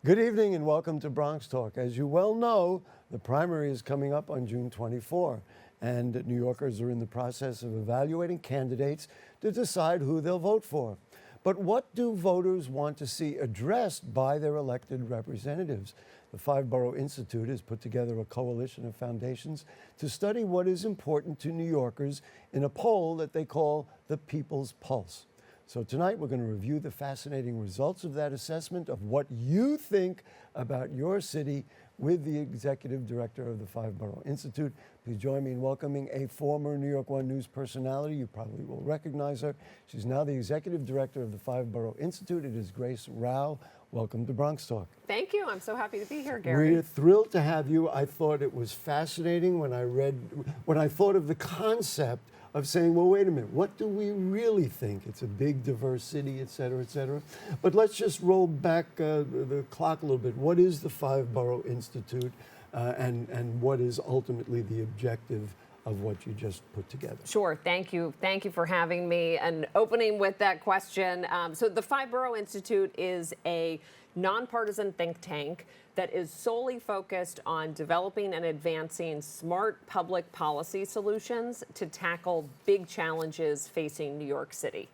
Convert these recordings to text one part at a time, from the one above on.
Good evening and welcome to Bronx Talk. As you well know, the primary is coming up on June 24, and New Yorkers are in the process of evaluating candidates to decide who they'll vote for. But what do voters want to see addressed by their elected representatives? The Five Borough Institute has put together a coalition of foundations to study what is important to New Yorkers in a poll that they call the People's Pulse. So tonight we're going to review the fascinating results of that assessment of what you think about your city with the Executive Director of the Five Borough Institute. Please join me in welcoming a former New York One News personality. You probably will recognize her. She's now the Executive Director of the Five Borough Institute. It is Grace Rauh. Welcome to Bronx Talk. Thank you. I'm so happy to be here, Gary. We're thrilled to have you. I thought it was fascinating when I thought of the concept of saying, well, wait a minute, what do we really think? It's a big, diverse city, et cetera, et cetera. But let's just roll back the clock a little bit. What is the Five Borough Institute and what is ultimately the objective of what you just put together? Sure. Thank you. Thank you for having me. And opening with that question. So the Five Borough Institute is a nonpartisan think tank that is solely focused on developing and advancing smart public policy solutions to tackle big challenges facing New York City.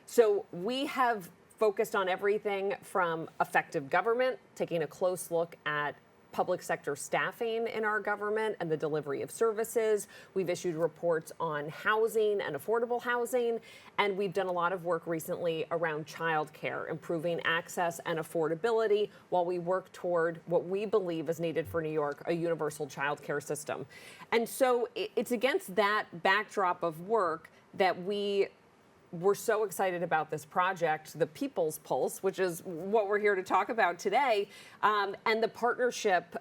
So we have focused on everything from effective government, taking a close look at public sector staffing in our government and the delivery of services. We've issued reports on housing and affordable housing, and we've done a lot of work recently around childcare, improving access and affordability while we work toward what we believe is needed for New York, a universal childcare system. And so it's against that backdrop of work that we're so excited about this project, the People's Pulse, which is what we're here to talk about today, and the partnership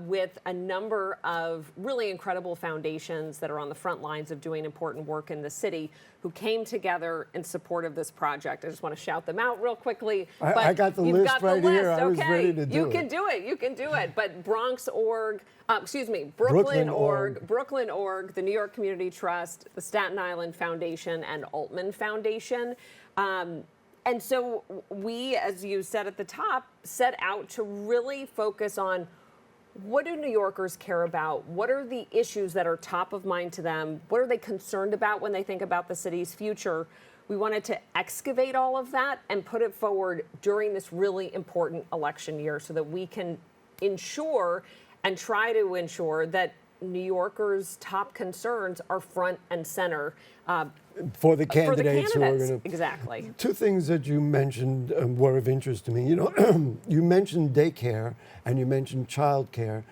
with a number of really incredible foundations that are on the front lines of doing important work in the city who came together in support of this project. I just want to shout them out real quickly. I got the list right here. I was ready to do it. You can do it. You can do it. But Brooklyn Org, the New York Community Trust, the Staten Island Foundation, and Altman Foundation. And so we, as you said at the top, set out to really focus on what do New Yorkers care about? What are the issues that are top of mind to them? What are they concerned about when they think about the city's future? We wanted to excavate all of that and put it forward during this really important election year so that we can ensure and try to ensure that New Yorkers' top concerns are front and center for the candidates who are going to. Exactly. Two things that you mentioned were of interest to me. You know, you mentioned daycare and you mentioned childcare.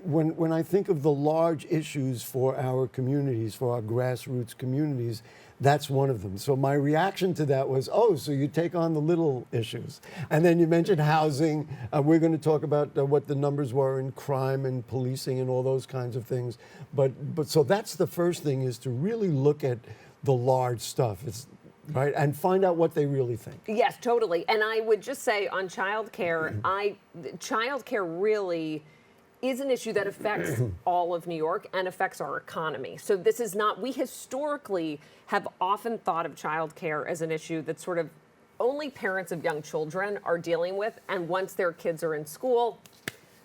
When I think of the large issues for our communities, for our grassroots communities, that's one of them. So my reaction to that was, oh, so you take on the little issues. And then you mentioned housing. We're going to talk about what the numbers were in crime and policing and all those kinds of things. But so that's the first thing, is to really look at the large stuff. It's right, and find out what they really think. Yes, totally. And I would just say on childcare, childcare really is an issue that affects all of New York and affects our economy. So this is not, we historically have often thought of childcare as an issue that sort of only parents of young children are dealing with, and once their kids are in school,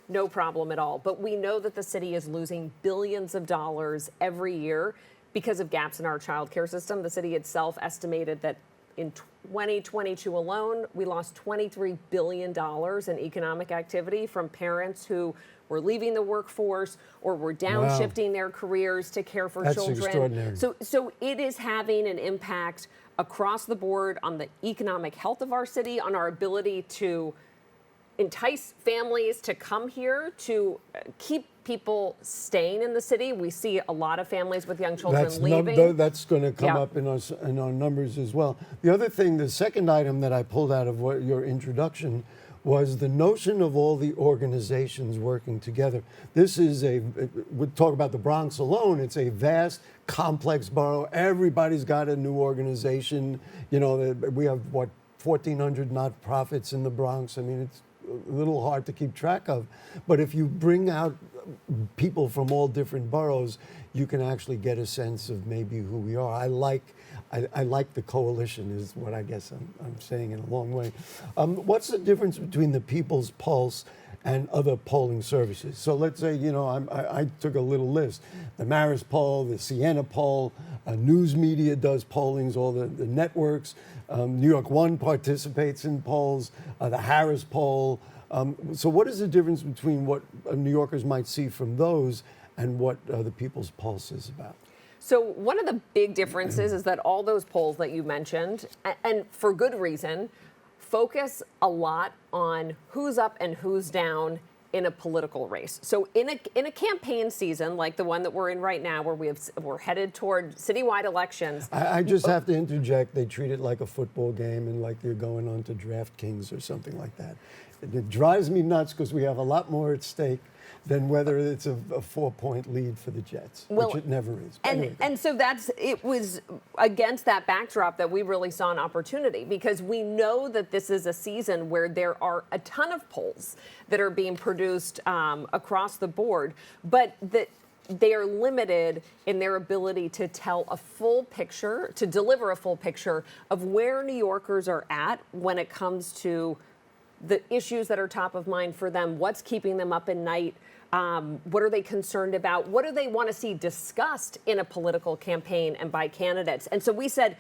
no problem at all. But we know that the city is losing billions of dollars every year because of gaps in our childcare system. The city itself estimated that in 2022 alone, we lost $23 billion in economic activity from parents who were leaving the workforce or were downshifting their careers to care for children. That's extraordinary. So it is having an impact across the board on the economic health of our city, on our ability to entice families to come here, to keep people staying in the city. We see a lot of families with young children leaving. That's going to come up in our numbers as well. The other thing, the second item that I pulled out of your introduction was the notion of all the organizations working together. This is we talk about the Bronx alone, it's a vast, complex borough. Everybody's got a new organization. You know, we have, 1,400 nonprofits in the Bronx. I mean, it's a little hard to keep track of. But if you bring out people from all different boroughs, you can actually get a sense of maybe who we are. I like I like the coalition is what I guess I'm saying in a long way. What's the difference between the People's Pulse and other polling services? So let's say, I took a little list. The Marist poll, the Siena poll, news media does pollings, all the networks. New York One participates in polls, the Harris poll. So what is the difference between what New Yorkers might see from those and what the People's Pulse is about? So one of the big differences is that all those polls that you mentioned, and for good reason, focus a lot on who's up and who's down in a political race. So in a campaign season like the one that we're in right now, where we're headed toward citywide elections. I just have to interject. They treat it like a football game and like you're going on to DraftKings or something like that. It drives me nuts because we have a lot more at stake than whether it's a 4-point lead for the Jets, which it never is. And so it was against that backdrop that we really saw an opportunity, because we know that this is a season where there are a ton of polls that are being produced across the board, but that they are limited in their ability to tell a full picture, to deliver a full picture of where New Yorkers are at when it comes to the issues that are top of mind for them, what's keeping them up at night, what are they concerned about, what do they want to see discussed in a political campaign and by candidates. And so we said,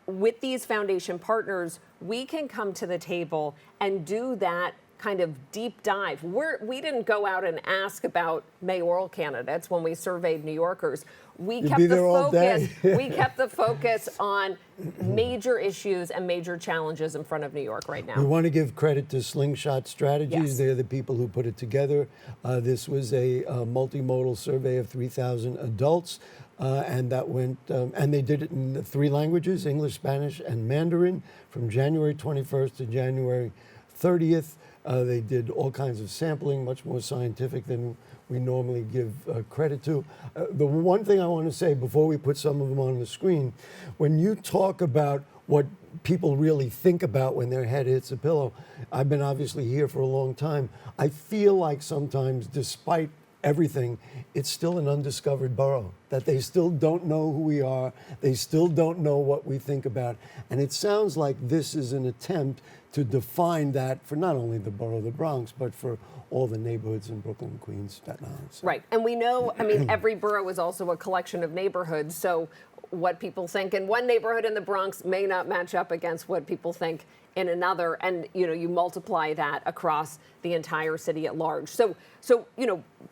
with these foundation partners, we can come to the table and do that kind of deep dive. We didn't go out and ask about mayoral candidates when we surveyed New Yorkers. We kept the focus on major issues and major challenges in front of New York right now. We want to give credit to Slingshot Strategies. Yes. They're the people who put it together. This was a multimodal survey of 3,000 adults. And that went, and they did it in 3 languages, English, Spanish, and Mandarin, from January 21st to January 30th. They did all kinds of sampling, much more scientific than we normally give credit to. The one thing I want to say before we put some of them on the screen, when you talk about what people really think about when their head hits a pillow, I've been obviously here for a long time. I feel like sometimes, despite everything, it's still an undiscovered borough, that they still don't know who we are, they still don't know what we think about. And it sounds like this is an attempt to define that for not only the borough of the Bronx, but for all the neighborhoods in Brooklyn, Queens, Staten Island. So. Right, and we know, every borough is also a collection of neighborhoods, so what people think in one neighborhood in the Bronx may not match up against what people think in another, and you multiply that across the entire city at large. So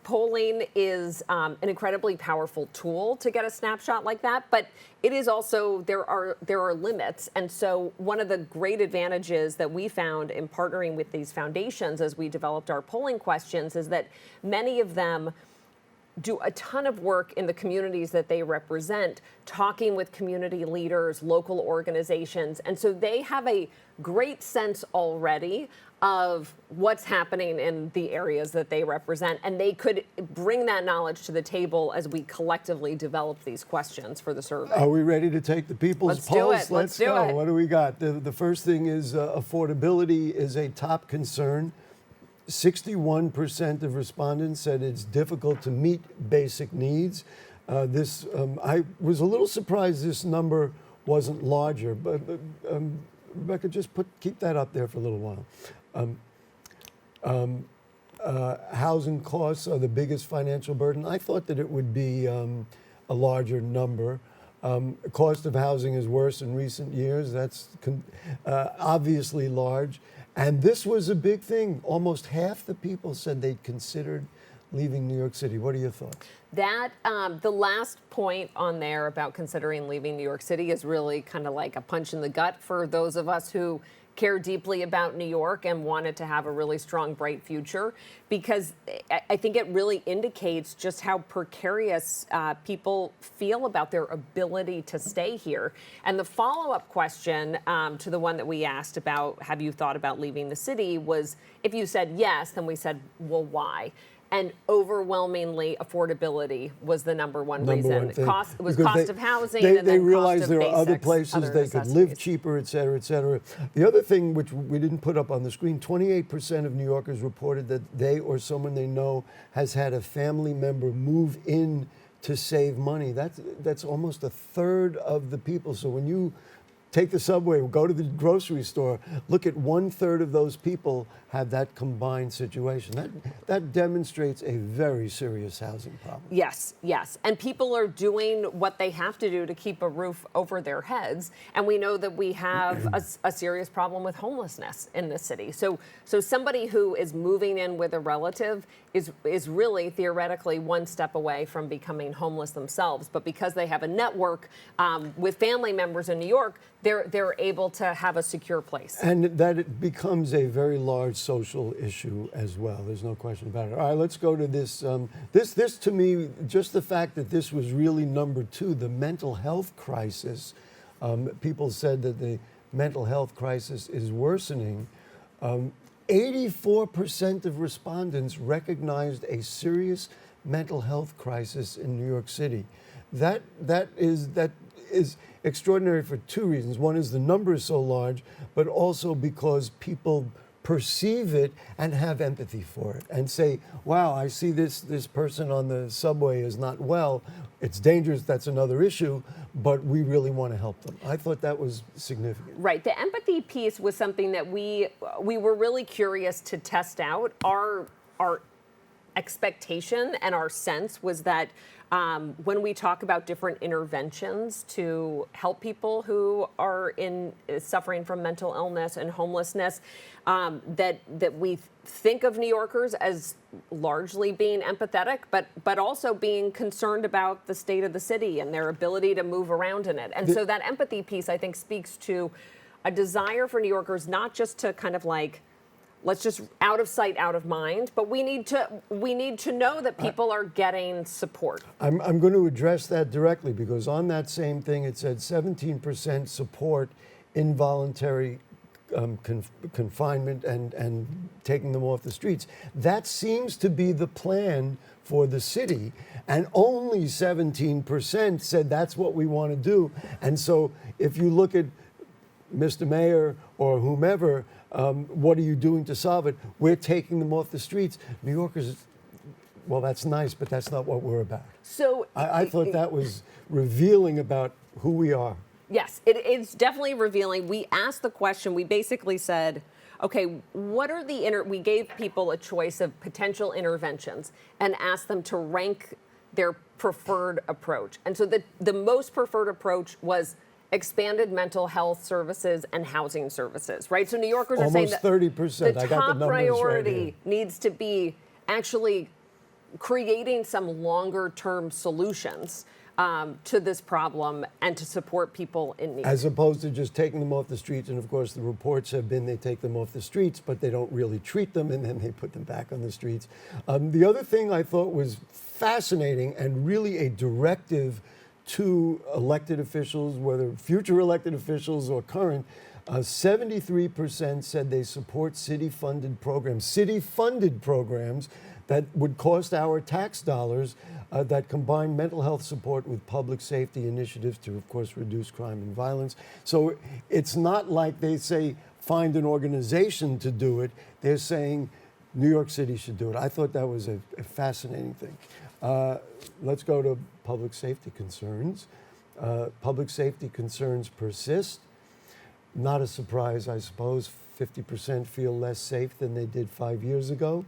polling is an incredibly powerful tool to get a snapshot like that, but it is also there are limits. And so one of the great advantages that we found in partnering with these foundations as we developed our polling questions is that many of them do a ton of work in the communities that they represent, talking with community leaders, local organizations. And so they have a great sense already of what's happening in the areas that they represent. And they could bring that knowledge to the table as we collectively develop these questions for the survey. Are we ready to take the People's Pulse? Let's do it. What do we got? The first thing is affordability is a top concern. 61% of respondents said it's difficult to meet basic needs. I was a little surprised this number wasn't larger, but Rebecca, just keep that up there for a little while. Housing costs are the biggest financial burden. I thought that it would be a larger number. Cost of housing is worse in recent years. That's obviously large. And this was a big thing. Almost half the people said they'd considered leaving New York City. What are your thoughts? That the last point on there about considering leaving New York City is really kind of like a punch in the gut for those of us who care deeply about New York and wanted to have a really strong, bright future, because I think it really indicates just how precarious people feel about their ability to stay here. And the follow-up question to the one that we asked about, have you thought about leaving the city, was if you said yes, then we said, well, why? And overwhelmingly, affordability was the number one reason. Cost of housing. They realized there are other places they could live cheaper, et cetera, et cetera. The other thing, which we didn't put up on the screen, 28% of New Yorkers reported that they or someone they know has had a family member move in to save money. That's almost a third of the people. So when you take the subway, go to the grocery store, look at 1/3 of those people have that combined situation. That demonstrates a very serious housing problem. Yes, yes. And people are doing what they have to do to keep a roof over their heads. And we know that we have a serious problem with homelessness in this city. So somebody who is moving in with a relative is really theoretically one step away from becoming homeless themselves. But because they have a network with family members in New York, they're able to have a secure place. And that it becomes a very large social issue as well. There's no question about it. All right, let's go to this. This to me, just the fact that this was really number 2, the mental health crisis. People said that the mental health crisis is worsening. 84% of respondents recognized a serious mental health crisis in New York City. That is extraordinary for 2 reasons. One is the number is so large, but also because people perceive it and have empathy for it and say, wow, I see this person on the subway is not well. It's dangerous, that's another issue, but we really want to help them. I thought that was significant. Right. The empathy piece was something that we were really curious to test out. Our expectation and our sense was that when we talk about different interventions to help people who are suffering from mental illness and homelessness, that we think of New Yorkers as largely being empathetic, but also being concerned about the state of the city and their ability to move around in it. And so that empathy piece, I think, speaks to a desire for New Yorkers not just to kind of like, let's just out of sight, out of mind, but we need to know that people are getting support. I'm going to address that directly because on that same thing it said 17% support involuntary confinement and taking them off the streets. That seems to be the plan for the city, and only 17% said that's what we want to do. And so if you look at Mr. Mayor or whomever, what are you doing to solve it? We're taking them off the streets. New Yorkers, well, that's nice, but that's not what we're about. So I thought that was revealing about who we are. Yes, it's definitely revealing. We asked the question, we basically said, okay, what are we gave people a choice of potential interventions and asked them to rank their preferred approach. And so the most preferred approach was expanded mental health services and housing services, right? So New Yorkers are saying that almost 30%. the I got the top numbers priority right here. needs to be actually creating some longer term solutions to this problem and to support people in need. As opposed to just taking them off the streets. And of course, the reports have been they take them off the streets, but they don't really treat them, and then they put them back on the streets. The other thing I thought was fascinating and really a directive to elected officials, whether future elected officials or current, 73% said they support city-funded programs that would cost our tax dollars that combine mental health support with public safety initiatives to, of course, reduce crime and violence. So it's not like they say, find an organization to do it. They're saying New York City should do it. I thought that was a fascinating thing. Let's go to public safety concerns. Public safety concerns persist. Not a surprise, I suppose. 50% feel less safe than they did 5 years ago.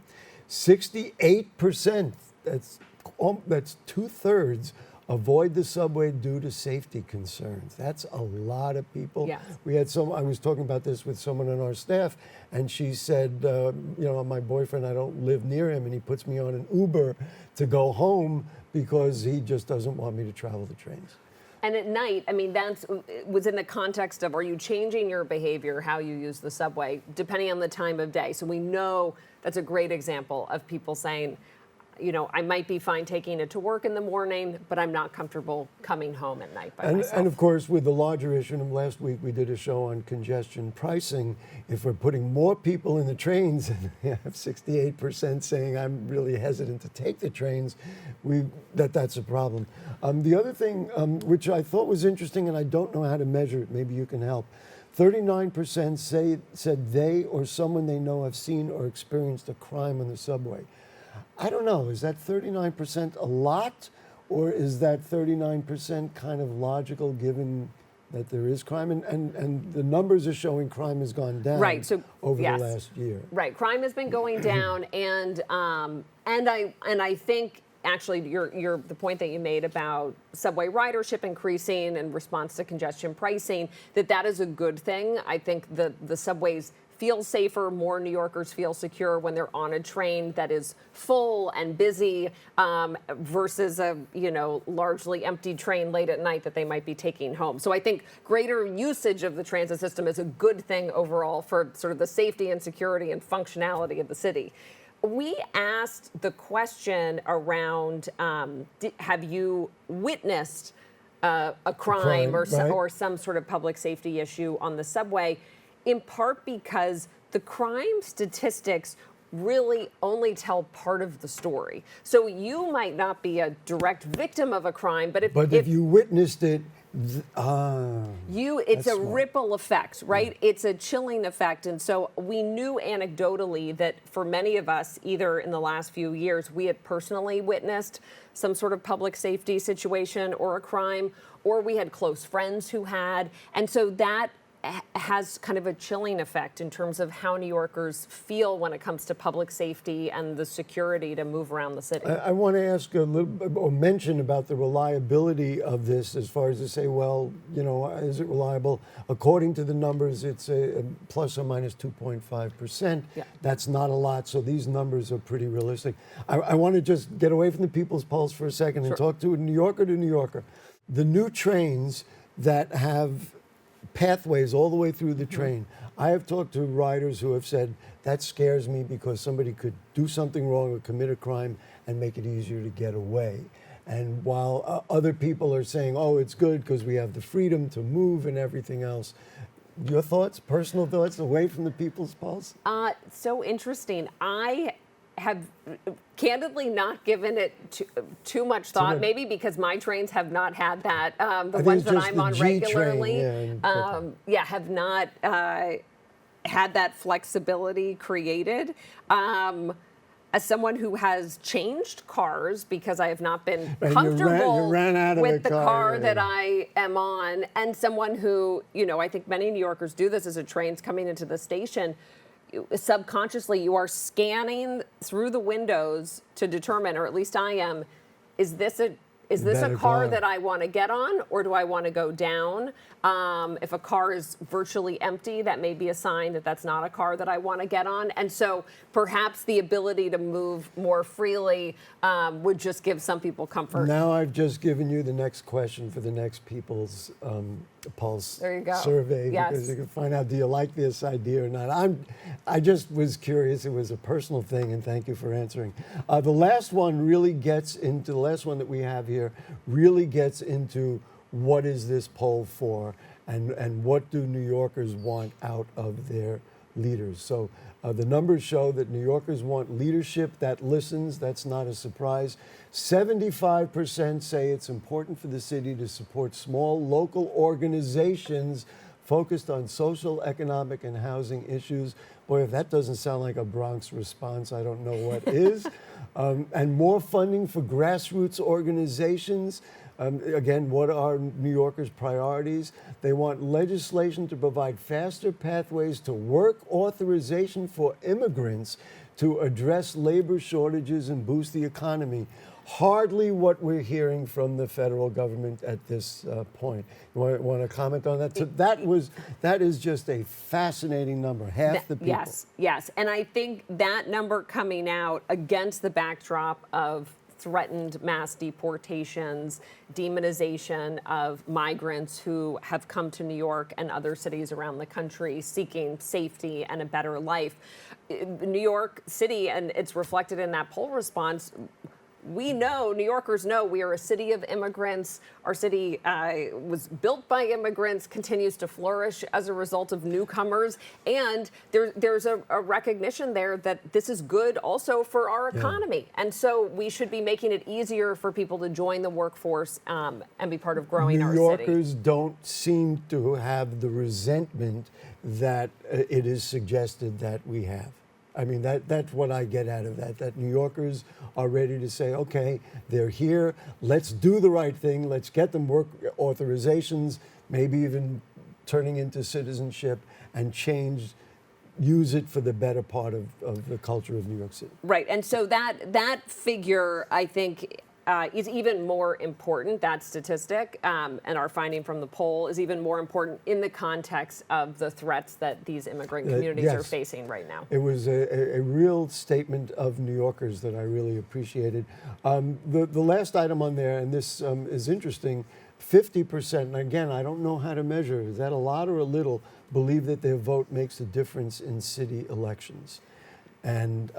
68%, that's 2/3, avoid the subway due to safety concerns. That's a lot of people. Yes. I was talking about this with someone on our staff, and she said, my boyfriend, I don't live near him, and he puts me on an Uber to go home because he just doesn't want me to travel the trains. And at night, I mean, that was in the context of, are you changing your behavior, how you use the subway, depending on the time of day? So we know that's a great example of people saying, I might be fine taking it to work in the morning, but I'm not comfortable coming home at night by myself. And of course, with the larger issue, and last week we did a show on congestion pricing. If we're putting more people in the trains, and we have 68% saying I'm really hesitant to take the trains, that's a problem. The other thing, which I thought was interesting, and I don't know how to measure it, maybe you can help. 39% said they or someone they know have seen or experienced a crime on the subway. I don't know, is that 39% a lot, Or is that 39% kind of logical given that there is crime? And the numbers are showing crime has gone down Right. So over yes. the last year. Right. Crime has been going down, and I think actually the point that you made about subway ridership increasing in response to congestion pricing, that is a good thing. I think the subways feel safer, more New Yorkers feel secure when they're on a train that is full and busy versus a largely empty train late at night that they might be taking home. So I think greater usage of the transit system is a good thing overall for sort of the safety and security and functionality of the city. We asked the question around, have you witnessed a crime or some sort of public safety issue on the subway, in part because the crime statistics really only tell part of the story. So you might not be a direct victim of a crime, but if you witnessed it, it's a ripple effect, right? Yeah. It's a chilling effect. And so we knew anecdotally that for many of us, either in the last few years, we had personally witnessed some sort of public safety situation or a crime, or we had close friends who had. And so that has kind of a chilling effect in terms of how New Yorkers feel when it comes to public safety and the security to move around the city. I want to ask a little, or mention about the reliability of this, as far as to say, well, is it reliable? According to the numbers, it's a plus or minus 2.5%. Yeah. That's not a lot, so these numbers are pretty realistic. I want to just get away from the People's Pulse for a second and talk to a New Yorker to New Yorker. The new trains that have pathways all the way through the train. I have talked to riders who have said, that scares me because somebody could do something wrong or commit a crime and make it easier to get away. And while other people are saying, oh, it's good because we have the freedom to move and everything else. Your thoughts, personal thoughts, away from the People's Pulse? So interesting. I have candidly not given it too much thought, maybe because my trains have not had that. The ones that I'm on regularly have not had that flexibility created. As someone who has changed cars because I have not been comfortable with the car that I am on, and someone who, I think many New Yorkers do this as a train's coming into the station, subconsciously you are scanning through the windows to determine, or at least I am, is this a car that I want to get on, or do I want to go down? If a car is virtually empty, that may be a sign that that's not a car that I want to get on. And so perhaps the ability to move more freely would just give some people comfort. Now I've just given you the next question for the next People's Pulse survey, because you can find out, do you like this idea or not? I just was curious. It was a personal thing, and thank you for answering. The last one that we have here really gets into what is this poll for, and what do New Yorkers want out of their leaders. So the numbers show that New Yorkers want leadership that listens. That's not a surprise. 75% say it's important for the city to support small local organizations focused on social, economic, and housing issues. Boy, if that doesn't sound like a Bronx response, I don't know what is. And more funding for grassroots organizations. Again, what are New Yorkers' priorities? They want legislation to provide faster pathways to work authorization for immigrants to address labor shortages and boost the economy. Hardly what we're hearing from the federal government at this point. You want to comment on that? So that is just a fascinating number. Half the people. Yes. And I think that number coming out against the backdrop of threatened mass deportations, demonization of migrants who have come to New York and other cities around the country seeking safety and a better life. New York City, and it's reflected in that poll response, we know, New Yorkers know, we are a city of immigrants. Our city was built by immigrants, continues to flourish as a result of newcomers. And there's a recognition there that this is good also for our economy. Yeah. And so we should be making it easier for people to join the workforce and be part of growing our city. New Yorkers don't seem to have the resentment that it is suggested that we have. I mean, that's what I get out of that New Yorkers are ready to say, okay, they're here, let's do the right thing, let's get them work authorizations, maybe even turning into citizenship, and use it for the better part of the culture of New York City. Right, and so that figure, I think, is even more important. That statistic and our finding from the poll is even more important in the context of the threats that these immigrant communities are facing right now. It was a real statement of New Yorkers that I really appreciated. The last item on there, and this is interesting, 50%, and again, I don't know how to measure, is that a lot or a little, believe that their vote makes a difference in city elections. And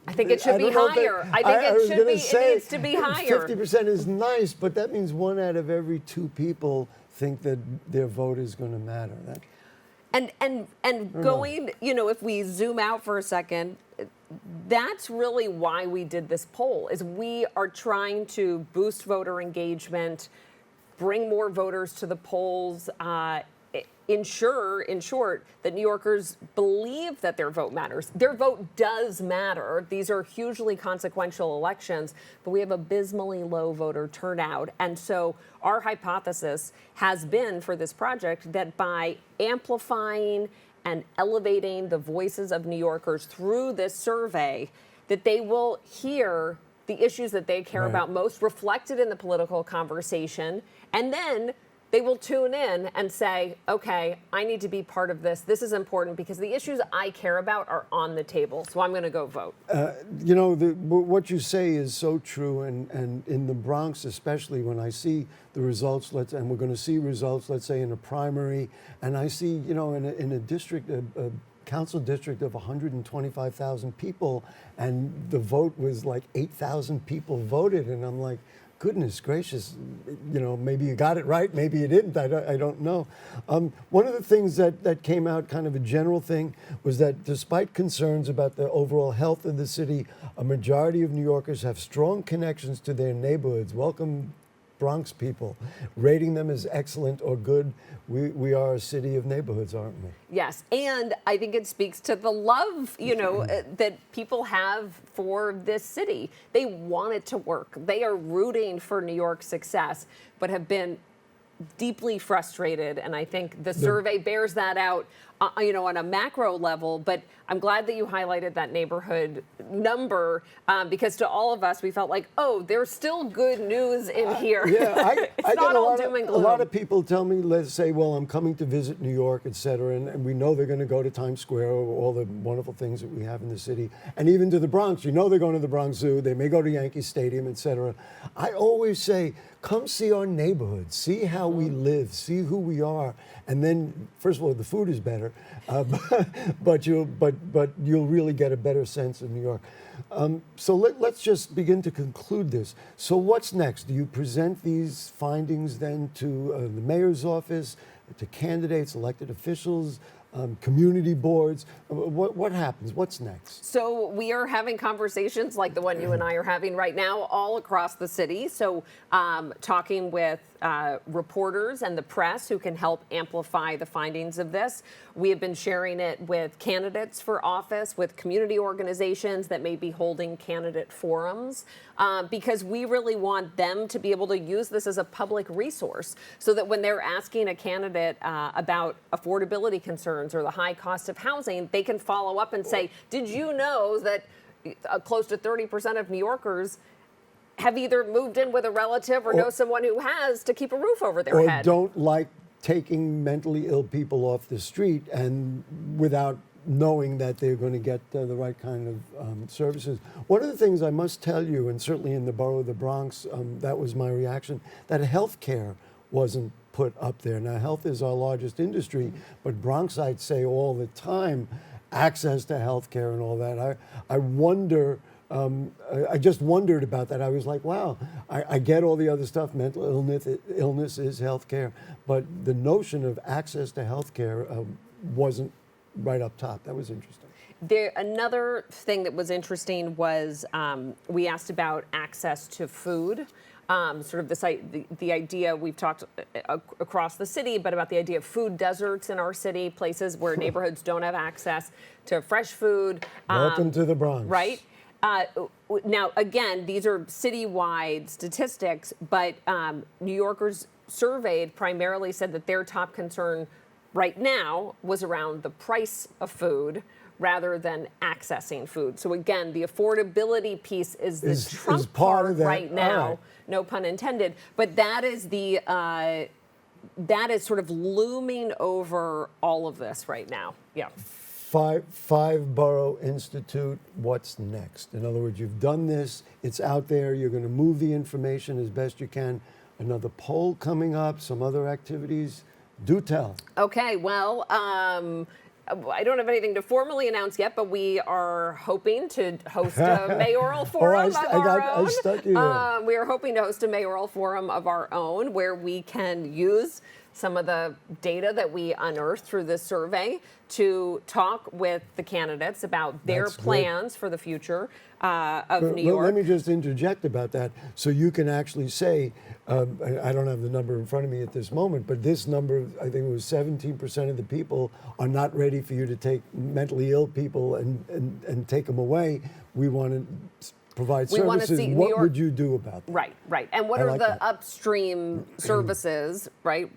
I think it should be higher. I think it needs to be higher. 50% is nice, but that means 1 out of every 2 people think that their vote is going to matter. And going, if we zoom out for a second, that's really why we did this poll, is we are trying to boost voter engagement, bring more voters to the polls, ensure, in short, that New Yorkers believe that their vote matters. Their vote does matter. These are hugely consequential elections, but we have abysmally low voter turnout. And so our hypothesis has been for this project that by amplifying and elevating the voices of New Yorkers through this survey, that they will hear the issues that they care about most reflected in the political conversation, and then they will tune in and say, okay, I need to be part of this. This is important because the issues I care about are on the table, so I'm going to go vote. What you say is so true, and in the Bronx especially, when I see the results, and we're going to see results, let's say in a primary, and I see, in a district, a council district of 125,000 people, and the vote was like 8,000 people voted, and I'm like, goodness gracious, maybe you got it right, maybe you didn't, I don't know. One of the things that came out, kind of a general thing, was that despite concerns about the overall health of the city, a majority of New Yorkers have strong connections to their neighborhoods. Welcome, Bronx people, rating them as excellent or good. We are a city of neighborhoods, aren't we? Yes, and I think it speaks to the love, that people have for this city. They want it to work. They are rooting for New York's success, but have been deeply frustrated, and I think the survey bears that out, on a macro level. But I'm glad that you highlighted that neighborhood number, because to all of us, we felt like, oh, there's still good news in here. Yeah, it's not all doom and gloom. A lot of people tell me, let's say, well, I'm coming to visit New York, et cetera, and we know they're going to go to Times Square, all the wonderful things that we have in the city, and even to the Bronx. They're going to the Bronx Zoo, they may go to Yankee Stadium, et cetera. I always say, come see our neighborhood, see how we live, see who we are, and then, first of all, the food is better, but you'll really get a better sense of New York. So let's just begin to conclude this. So what's next? Do you present these findings then to the mayor's office, to candidates, elected officials, community boards? What happens? What's next? So we are having conversations like the one you and I are having right now all across the city. So talking with reporters and the press who can help amplify the findings of this. We have been sharing it with candidates for office, with community organizations that may be holding candidate forums, because we really want them to be able to use this as a public resource so that when they're asking a candidate about affordability concerns or the high cost of housing, they can follow up and say, did you know that close to 30% of New Yorkers have either moved in with a relative or know someone who has to keep a roof over their head? Or don't like taking mentally ill people off the street and without knowing that they're going to get the right kind of services. One of the things I must tell you, and certainly in the borough of the Bronx, that was my reaction, that health care wasn't put up there. Now, health is our largest industry, but Bronxites say all the time, access to health care and all that. I wonder, I just wondered about that. I was like, wow, I get all the other stuff, mental illness is health care, but the notion of access to health care wasn't right up top. That was interesting. Another thing that was interesting was we asked about access to food. sort of the idea we've talked across the city, but about the idea of food deserts in our city, places where neighborhoods don't have access to fresh food. Welcome to the Bronx. Right? Now, again, these are citywide statistics, but New Yorkers surveyed primarily said that their top concern right now was around the price of food rather than accessing food. So again, the affordability piece is the trump part card of that. right now, All right. no pun intended. But that is that is sort of looming over all of this right now. Yeah. Five Borough Institute, what's next? In other words, you've done this, it's out there, you're going to move the information as best you can. Another poll coming up, some other activities. Do tell. Okay, well, I don't have anything to formally announce yet, but we are hoping to host a mayoral forum of our own. I stuck you there. We are hoping to host a mayoral forum of our own where we can use some of the data that we unearthed through this survey to talk with the candidates about their That's plans for the future of New York. Let me just interject about that. So you can actually say, I don't have the number in front of me at this moment, but this number, I think it was 17% of the people are not ready for you to take mentally ill people and take them away. We want to provide We want to services. see New What York- would you do about that? Right. And what I are like the that. upstream services, right,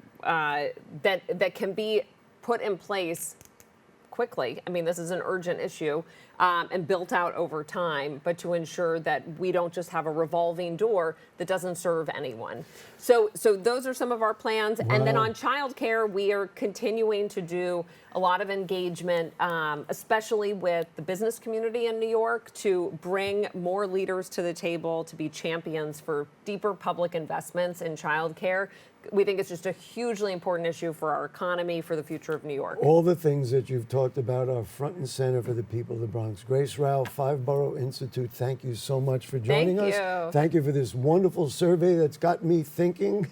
that can be put in place quickly? I mean, this is an urgent issue and built out over time, but to ensure that we don't just have a revolving door that doesn't serve anyone. So those are some of our plans. And then Wow. on childcare, we are continuing to do a lot of engagement, especially with the business community in New York, to bring more leaders to the table to be champions for deeper public investments in childcare. We think it's just a hugely important issue for our economy, for the future of New York. All the things that you've talked about are front and center for the people of the Bronx. Grace Rauh, Five Borough Institute, thank you so much for joining Thank us. you. Thank you for this wonderful survey that's got me thinking,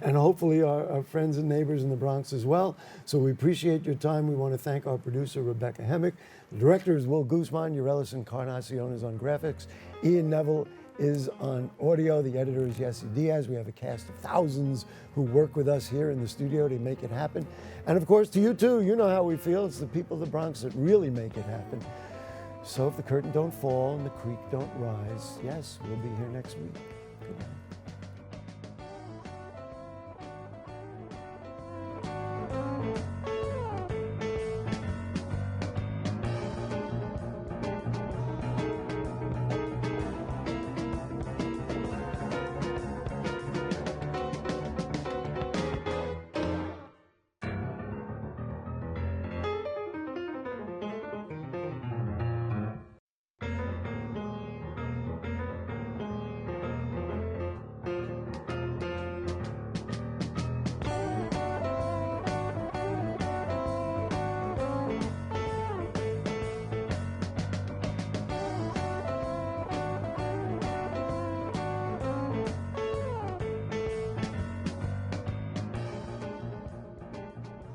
and hopefully our friends and neighbors in the Bronx as well. So we appreciate your time. We want to thank our producer, Rebecca Hemick. The director is Will Guzman. Urellis Encarnacion is on graphics. Ian Neville is on audio. The editor is Yenelsida Diaz. We have a cast of thousands who work with us here in the studio to make it happen. And of course, to you too, you know how we feel. It's the people of the Bronx that really make it happen. So if the curtain don't fall and the creek don't rise, yes, we'll be here next week. Goodbye.